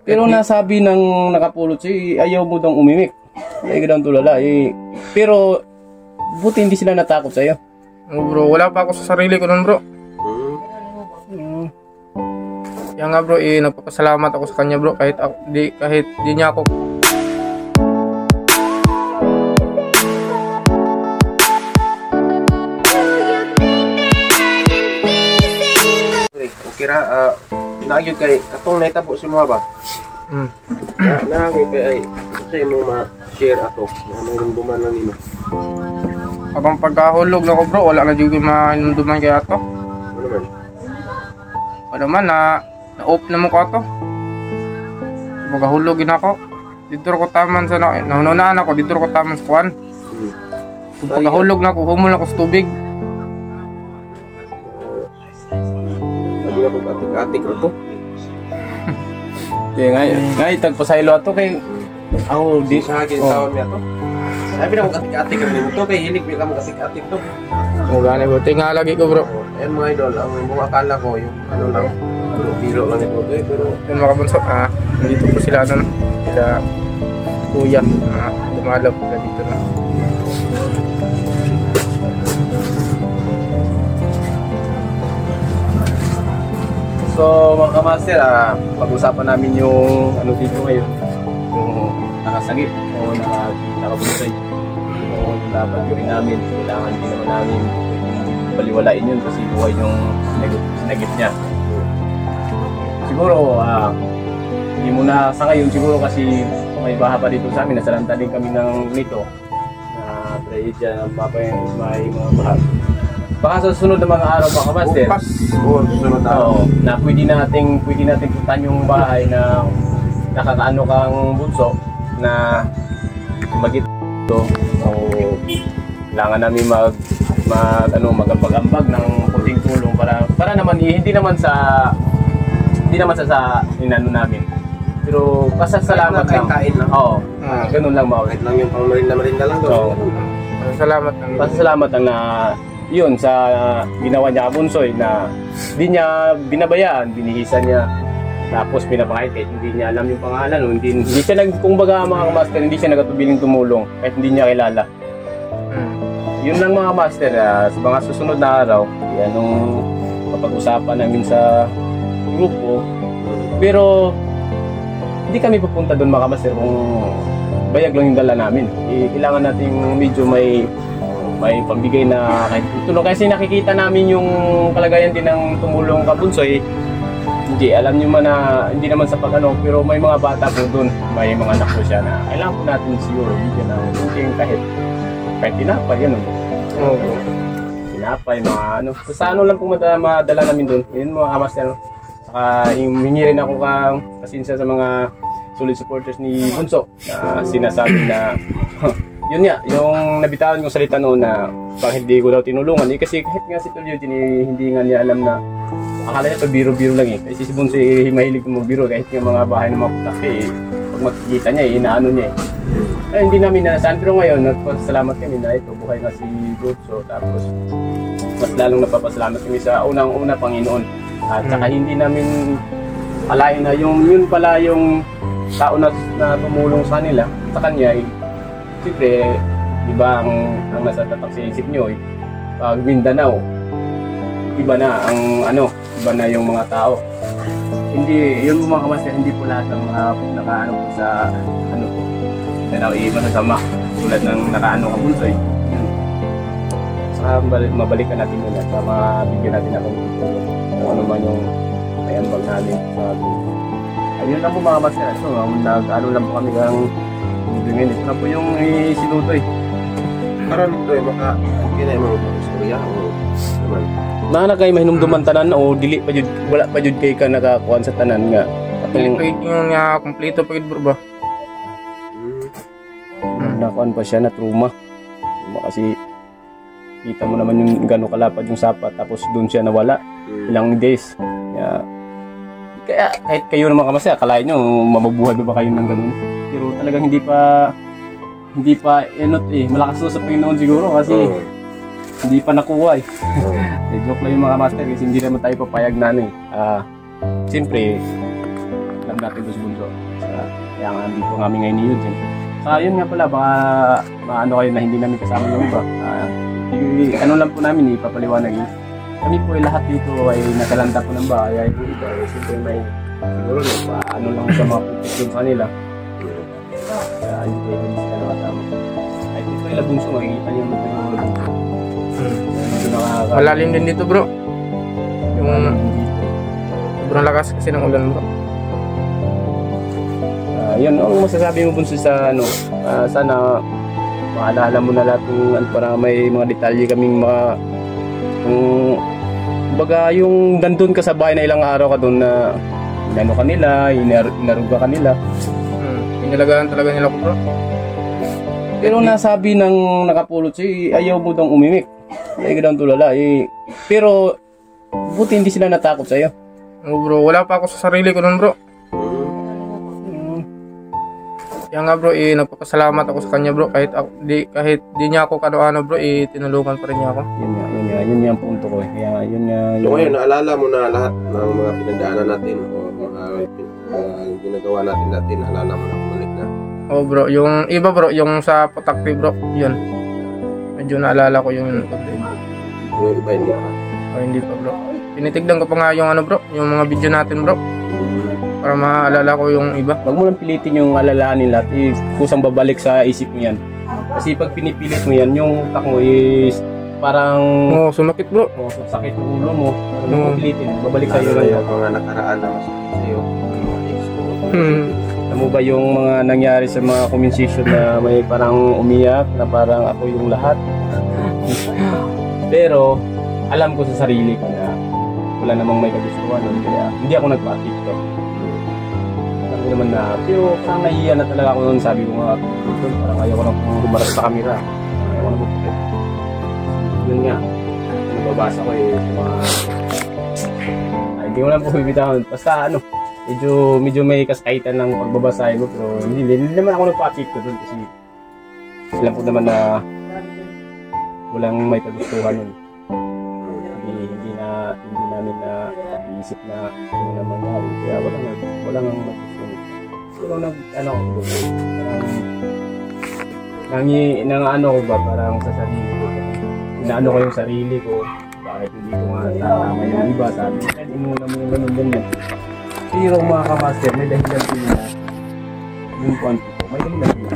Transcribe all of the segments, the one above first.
Pero nasabi ng nakapulot sa'yo, ayaw mo daw umimik. Ayaw daw tulala. Pero buti hindi sila natakot sa'yo. Bro, wala pa ako sa sarili ko nun, bro. Kaya nga, bro, nagpapasalamat ako sa kanya, bro. Kahit di niya ako... Kira nagyod kay atong naitabo si mga ba. Nangin kay ay sa imo ma-share ato na mayroon lang nimo. Abang pagkahulog na ko, bro, wala na jud mainunduman kay ato. Ano man? Ano man na-off na mo ko ato. Pagkahulog gina ako. Dito ko taman sa naunaan ako, dito ko taman sa kuan. Pagkahulog na ako, humol na ako sa tubig. Ako atik-atik ito. Ngay tagpasaylo ato kay Ako di sa akin tawon niya to. Sabi na ako atik-atik rin to kay hilig mi ka mo atik-atik to. Kung gani bro, tingala lagi ko, bro. Ayan mga idol, ang mga akala ko yung ano lang, biro lang ito pero Yun mga kabunso, dito po sila sila kuya, lumalab sila dito na. So mga kamaster, pag-usapan namin yung ano dito ngayon, yung nakasagip o nakabunsay o dapat gawin namin. Kailangan din naman namin baliwalain yun kasi buhay yung sinagip niya. Siguro hindi muna sa ngayon siguro kasi may baha pa dito sa amin, nasalanta din kami ng nito na trahedya ng Papa may mga baha. Baka sa susunod na mga araw mga kamaster, susunod na na pwede nating puntahan yung bahay na nakakaano kang bunso na magito o kailangan namin magambag-ambag ng kunting tulong para naman hindi naman sa inano namin. Pero pasasalamat lang. Kain lang. Oo. Ganun lang mawala. Kahit lang yung pangmarinda lang doon. Salamat lang. Pasasalamat lang na yun sa ginawa niya Bunsoy na hindi niya binabayaan, binihisan niya tapos pinapakait kahit hindi niya alam yung pangalan, hindi siya kumbaga mga master, hindi siya nagatubiling tumulong kahit hindi niya kilala. Yun lang mga master, sa mga susunod na araw yan yung mapag-usapan namin sa grupo, pero hindi kami pupunta doon mga master kung bayag lang yung dala namin. Kailangan natin medyo may pambigay na kahit tulong kasi nakikita namin yung kalagayan din ng tumulong Kabunsoy. Hindi alam niyo man na hindi naman sa pag-ano, pero may mga bata po doon, may mga anak po siya na kailangan po natin siguro bigyan ng kahit tinapay yan. Tinapay mga ano. Sa ano lang po madala namin doon. Yun mga kamaster. Saka hihingi rin ako kang pasensya sa mga solid supporters ni Bunso na sinasabi na yun nga, yung nabitawan kong salita noon na bakit hindi ko daw tinulungan. Kasi kahit nga si Tulio, hindi nga niya alam na akala niya ito biro-biro lang eh. Kasi si Bunso mahilig mo biro kahit yung mga bahay ng mga putake pag makikita niya inaano niya eh. Hindi namin nasaan. Pero ngayon, nagpasalamat kami na ito, buhay nga si Bunso. Tapos mas lalong napapasalamat kami sa unang-una Panginoon. At saka hindi namin alain na yun pala yung tao na tumulong sa kanila, sa kanya eh. Siyempre, iba ang nasa tatak sa isip nyo eh. Pag Mindanao, iba na yung mga tao. Hindi, yung mga kamaster, hindi po lahat ng nakaano po sa ano po. Mindanao, iba masama. Tulad ng nakaano ka Bunsoy. Saka mabalikan natin yun at mabigyan natin akong tulong. Kung ano man yung may ambag namin sa atin. Ayun lang po mga kamaster. So, nag-ano lang po kami ng ngayon. Ito na po yung sinuto eh. Karon ito eh, maka kinay mo istorya o naman. Na kay mahinumduman tanan o dili pa jud wala pa jud kay ka nakakuan sa tanan nga. Atong yung kompleto pa gid bro ba. Nakuan pa siya na trauma. Kasi kita mo naman yung gano'ng kalapad yung sapat tapos doon siya nawala ilang days. Kaya kahit kayo naman kamasaya, akalain nyo mabubuhay ba kayo ng ganun. Pero talagang hindi pa malakas na sa Panginoon siguro kasi hindi pa nakuha eh. Joke lang yung mga master kasi hindi naman tayo papayag na Siyempre, natin doon sa bunso. Kaya nga dito kami ngayon ni Eugene. Yun nga pala, baka maano kayo na hindi namin kasama yung iba. Ano lang po namin, ipapaliwanag yun. Kami po lahat dito ay nakalanda po ng bahay. Ay po iba, siyempre may siguro ano lang sa mga putis sa kanila. Kaya ayun po yung sila nakatama. Ay po yung labunso, makikita niyo naman yung labunso. Malalim din dito bro. Yung sobrang lakas kasi ng ulan bro. Yun, ang masasabi mo Bunso sa ano, sana maalala mo na lahat ng para may mga detalye kaming baga yung nandun ka sa bahay na ilang araw ka doon na inano ka nila, inaruga ka nila. Inalagaan talaga nila ko bro. Pero nasabi ng nakapulot siya, ayaw mo daw umimik. Ay ganun tulala. Pero buti hindi sila natakot sa'yo. Bro, wala pa ako sa sarili ko nun bro. Kaya nga bro, nagpapasalamat ako sa kanya bro. Kahit di niya ako kano-ano bro, tinulungan pa rin niya ako. Yun nga ang punto ko. Kaya yun nga. So ngayon, naalala mo na lahat ng mga pinagdaanan natin o mga ginagawa natin, naalala mo na kumalik na. Oh bro, yung iba bro, yung sa Patakti bro, yun. Medyo naalala ko yung Yung iba hindi pa. O hindi pa bro. Tinitignan ko pa nga yung ano bro, yung mga video natin bro. Para maalala ko yung iba. Wag mo lang pilitin yung alalahanin lahat. Kusang babalik sa isip mo yan. Kasi pag pinipilit mo yan, yung utak mo is parang sumakit bro. Sakit yung ulo mo. Wag mo pilitin. Babalik sa'yo lang yung mga nakaraan na masakit sa'yo. Mga ex mo. Alam mo ba yung mga nangyari sa mga communication na may parang umiyak na parang ako yung lahat? Pero alam ko sa sarili ko na wala namang may kagustuhan nun. Kaya hindi ako nagpa-TikTok. Naman na, pero parang nahiya na talaga ako noon, sabi ko nga, parang ayaw ko nang humarap sa camera. Ayaw ko na bukit. Yun nga, nababasa ko sa mga... hindi ko lang po bibitawan. Basta medyo may kaskaitan ng pagbabasahin mo, pero hindi naman ako nagpa-TikTok doon kasi alam ko naman na walang may kagustuhan nun. Hindi namin na iisip na ano naman yan. Kaya walang nagustuhan. Pero nang ko ba parang sa sarili ko, inaano ko yung sarili ko, bakit hindi ko nga tama yung iba, sabi ko, hindi mo naman ganyan. Pero mga kamaster, may dahilan sila yung kwanto ko, may dahilan sila.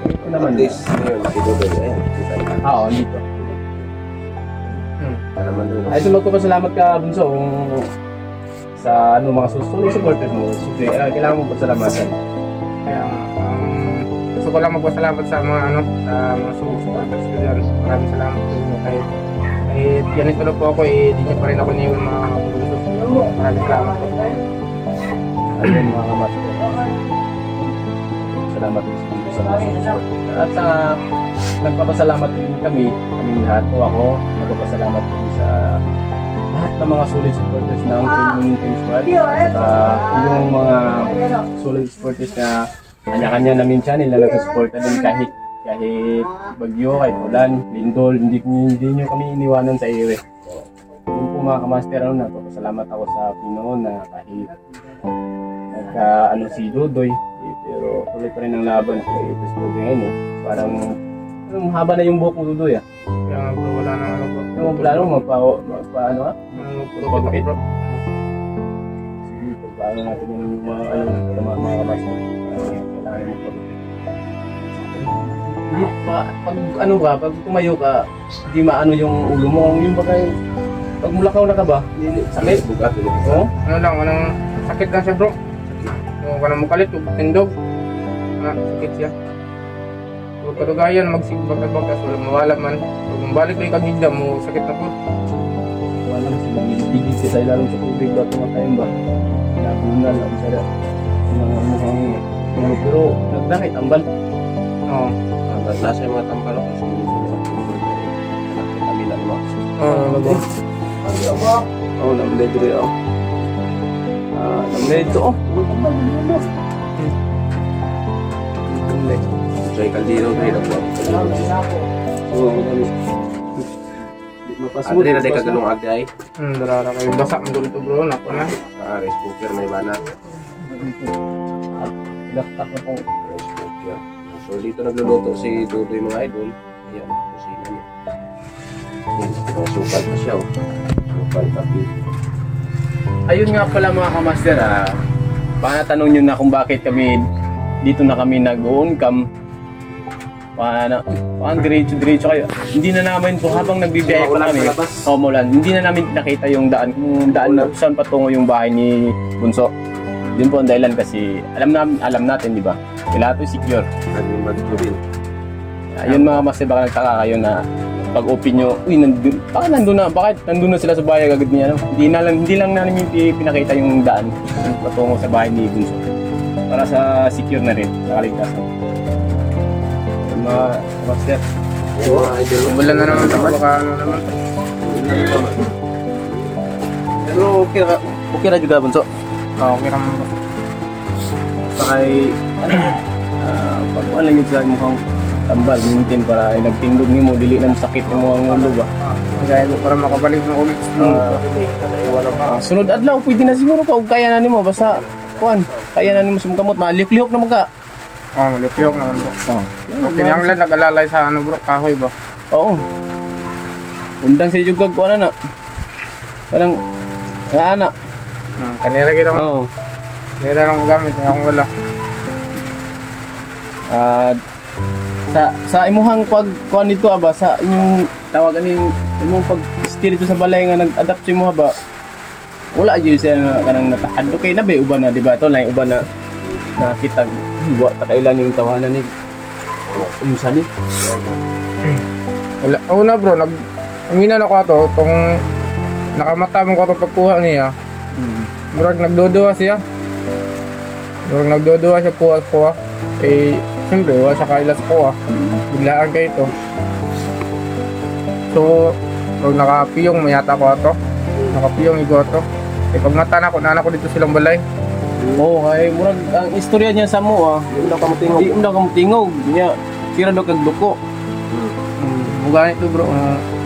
Ito naman this ngayon, nakidodol. Oo, dito. Ay, so magpapasalamat ka, Bunso, sa mga susunod supporters mo. Siyempre, kailangan mo pasalamatan. Kaya gusto ko lang magpasalamat sa mga sa mga supporters ko dyan. Maraming salamat sa inyo. Kahit ganito na po ako, di niyo pa rin ako niyon mga kapulunod. Maraming salamat po. Ayun mga kamaster. Salamat po sa mga support. At nagpapasalamat din kaming lahat po ako. Nagpapasalamat po sa lahat ng mga solid supporters ng Team Squad. Yung mga solid supporters na kanya-kanya namin channel na nagsusuporta din kahit bagyo, kahit ulan, lindol, hindi nyo kami iniwanan sa ere. Yung po mga kamaster, nagpapasalamat ako sa Pinoon na kahit si Dodoy, pero tuloy pa rin ang laban ko. Ito si Dodoy ngayon parang haba na yung buhok mo, Dodoy. Kaya nga bro, wala nang ano bro. Yung plano mo, magpapagpit. Sige, pagpaano natin yung mga kamaster. Kailangan mo pagpapit. Hindi pa, pag tumayo ka, hindi maano yung ulo mo. Yung bagay, pag mulakaw na ka ba, sakit? Bugat. Oo? Anong sakit lang siya bro. Yung kanang mukalit, yung tindog. Sakit siya. Huwag kadugayan, magsigbag-bagas, walang mawala man. Kung balik kayo kagigda mo, sakit na po. Wala na sila, tigil sa ilalong sa tubig ba, tumatayin ba? Nabunan, ang sada. Pero nagdakit, ambal. Oo. Nasa yung mga tambalo kasi kami lang mo. Oo, namled rin ako. Namled to, namled. So, kaldero rin ako. Oo, Adre na day kagalong agay. Darara kayo. Basa mo dito bro, nako na. rice cooker na iba na. Laptop na pong Rice cooker. So dito nagluluto si Dudoy mga idol. Ayan, kusina niya. Ayan, may sukal pa siya oh. Sukal kapi. ayun nga pala mga kamaster, panatanong nyo na kung bakit kami dito na kami nag-on cam. Paano diretso kayo. Hindi na namin po habang nagbibiyahe pa kami. Mulan. Hindi na namin nakita yung daan. Kung daan na saan patungo yung bahay ni Bunso. Yun po ang dahilan kasi alam natin, di ba? Kailangan ito secure. Naging magturin. Ayun mga master, baka nagtaka kayo na pag-open nyo, uy, bakit nandun na sila sa bahay agad niya, no? Hindi lang namin pinakita yung daan patungo sa bahay ni Bunso. Para sa secure na rin, sa kaligtasan. Mga master. Yung mga idol. Wala na naman ito, baka ano naman. Pero okay na juga Bunso. Okay naman. Sakay, pag lang yun sa mukhang tambal, mintin para ay nagtindog ni mo, dili na sakit ng mga ulo ba. Kaya mo para makabalik na ulit. Sunod adlaw, pwede na siguro ka, kung kaya na nimo basta, kaya na nimo sumkamot, maliuk-liuk naman ka. Malipiyok naman bro. Kanyang lang nag-alalay sa ano bro, kahoy ba? Oo. Undang sa jugag ko na. Parang, ana. Kanila kita mo. Oo. Kanila lang gamit, akong wala. Sa imuhang pagkuhan nito aba, sa inyong tawagan yung imong pag-steer dito sa balay nga nag-adapt sa imo ba, wala yun siya na kanang natahado kay nabe uban na, di ba? Ito lang uban na nakita buwa ta kailan yung tawanan ni umsa ni. Wala. Una bro, uminan ako ato, itong nakamata mo ko ito pagkuha niya. Murag nagdodoha siya. Murag nagdodoha siya kuha. Eh, siyempre, wala siya kailas kuha. Biglaan kayo ito. So, pag nakapiyong, mayata ko ito. Nakapiyong igo ito. Eh, pag mata na ko dito silang balay. Oo, kay murag ang istorya niya sa mo di mo kamutingog. Niya, sira daw kag duko. Mugani ito bro,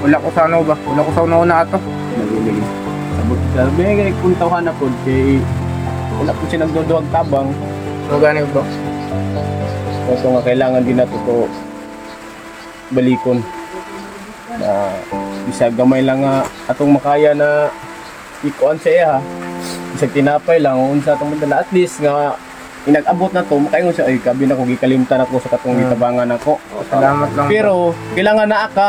wala ko sa ano ba? Wala ko sa una ato. Nagiligi. Sabot sabi kay kung tawhan na pod kay wala po siya nagdodoag tabang. Mugani bro. Kaso nga kailangan din nato to balikon. Na bisag gamay lang nga atong makaya na ikuan sa iya. Bisag tinapay lang unsa atong madala, at least nga inag-abot na to makaingon siya ay kabi na ko gikalimtan ako sa katong gitabangan ako. Salamat lang. Pero kailangan naa ka.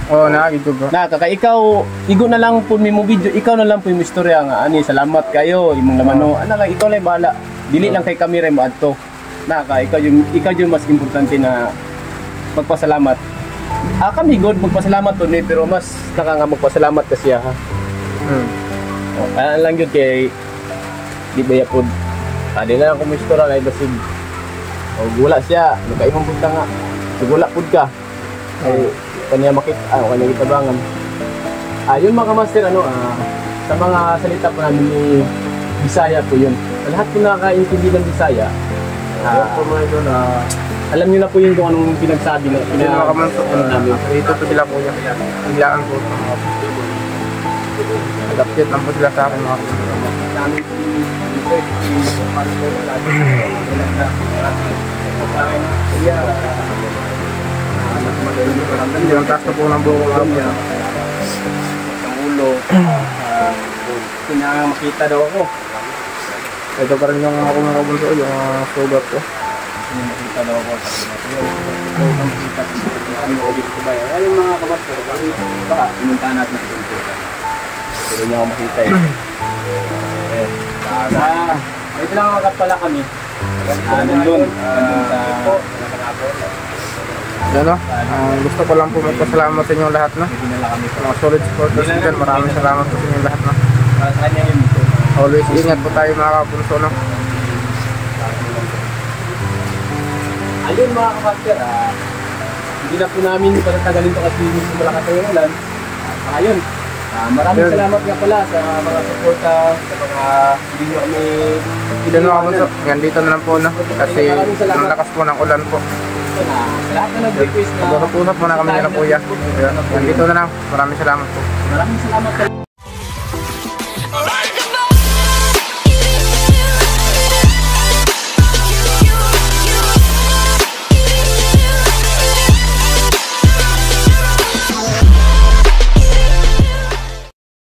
Oo, naagito bro. Na kaka ikaw igo na lang po mo video, ikaw na lang po yung istorya nga ani salamat kayo imong namano. Ana lang ikaw lang bahala. Dili lang kay kami rin maadto. Na ka ikaw yung mas importante na magpasalamat. Kami god magpasalamat to ni pero mas nga magpasalamat kasi ha. Kaya lang yun kay di ba yapod. Di na lang kung may istorya na ibasig. O gula siya, nakaimang punta nga. Sigula pud ka. Ay kanya makita, kanya gitabangan. Yun mga master sa mga salita po namin ni Bisaya po yun. Sa lahat po nakakaintindi ng Bisaya, alam niyo na po yun kung anong pinagsabi na namin. Dito po sila po niya. Biglaan po. Adapted lang po sila sa akin mga namin hindi ang taas na po ng buong niya. ang ulo. Makita daw ako. Ito pa rin yung ako mga bunso, yung sugat ko. Makita daw ako. Ayun mga kabaster, baka pinuntahan natin sa bunso. Pero niya ako makita eh. Ito lang makat pala kami. Nandun sa Ano? Gusto ko lang po magpasalamat sa inyo lahat na. Mga solid supporters dyan. Maraming salamat po sa inyo lahat na. sa kanya yun. Always ingat po tayo mga kapunso no? Ayun mga kabaster, hindi na po namin patatagalin ito kasi hindi malakas ang ulan. Ayun, maraming salamat nga pala sa mga suporta, sa mga hindi nyo kami Ilan mga kapunso? Yan dito na lang po no? Kasi ang lakas po ng ulan po. sa lahat na nag-request na Pag-usap muna kami nila kuya. Yan dito na lang. Maraming salamat po. maraming salamat kayo.